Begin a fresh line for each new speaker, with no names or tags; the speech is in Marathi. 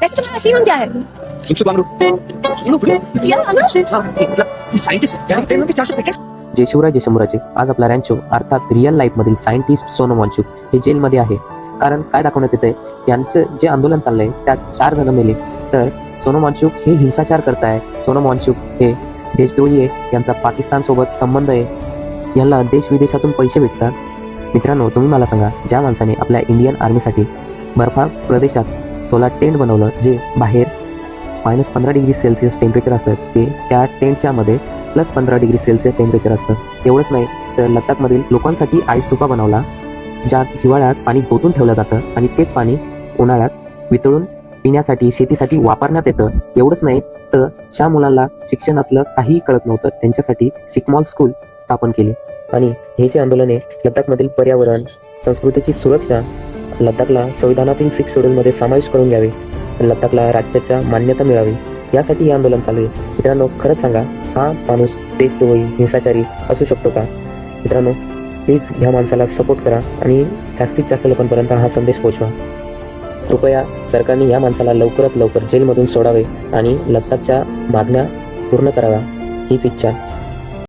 वैसे तुम्हारा असली नाम क्या है?
सुखसुख वांगडू
या वांगडू?
तू सायंटिस्ट त्यानंतर 400 पॅकेट
जय शिवराय जय शंभूराजे. आज आपला रॅन्चो अर्थात रिअल लाईफ मधील सायंटिस्ट सोनम वांगचुक हे जेलमध्ये आहे. कारण काय दाखवण्यात येतंय, यांचं जे आंदोलन चाललंय त्यात 4 जण मेले, तर सोनम वांगचुक हे हिंसाचार करताय. सोनम वांगचुक हे देशद्रोही आहे, यांचा पाकिस्तान सोबत संबंध आहे, यांना देश विदेशातून पैसे भेटतात. मित्रांनो, तुम्ही मला सांगा, ज्या माणसाने आपल्या इंडियन आर्मीसाठी बर्फाळ प्रदेशात सोलार टेंट बनवलं, जे बाहेर -15 डिग्री सेल्सिअस टेम्परेचर असतं, ते त्या टेंटच्या मध्ये +15 डिग्री सेल्सिअस टेम्परेचर असतं. एवढंच नाही तर लद्दाखमधील लोकांसाठी आईस तुपा बनवला, ज्यात हिवाळ्यात पाणी गोठून ठेवलं जातं आणि तेच पाणी उन्हाळ्यात वितळून पिण्यासाठी शेतीसाठी वापरण्यात येतं. एवढंच नाही तर ज्या मुलांना शिक्षणातलं काहीही कळत नव्हतं त्यांच्यासाठी सिकमॉल स्कूल स्थापन केली. आणि हे जे आंदोलन आहे, लद्दाखमधील पर्यावरण संस्कृतीची सुरक्षा, लद्दाखला संविधानातील 6 शेड्यूलमध्ये समावेश करून घ्यावे, लद्दाखला राज्याच्या मान्यता मिळावी, यासाठी हे आंदोलन चालू आहे. मित्रांनो, खरंच सांगा, हा माणूस देशद्रोही हिंसाचारी असू शकतो का? मित्रांनो, प्लीज ह्या माणसाला सपोर्ट करा आणि जास्तीत जास्त लोकांपर्यंत हा संदेश पोहोचवा. कृपया सरकारने या माणसाला लवकरात लवकर जेलमधून सोडावे आणि लद्दाखच्या मागण्या पूर्ण कराव्या, हीच इच्छा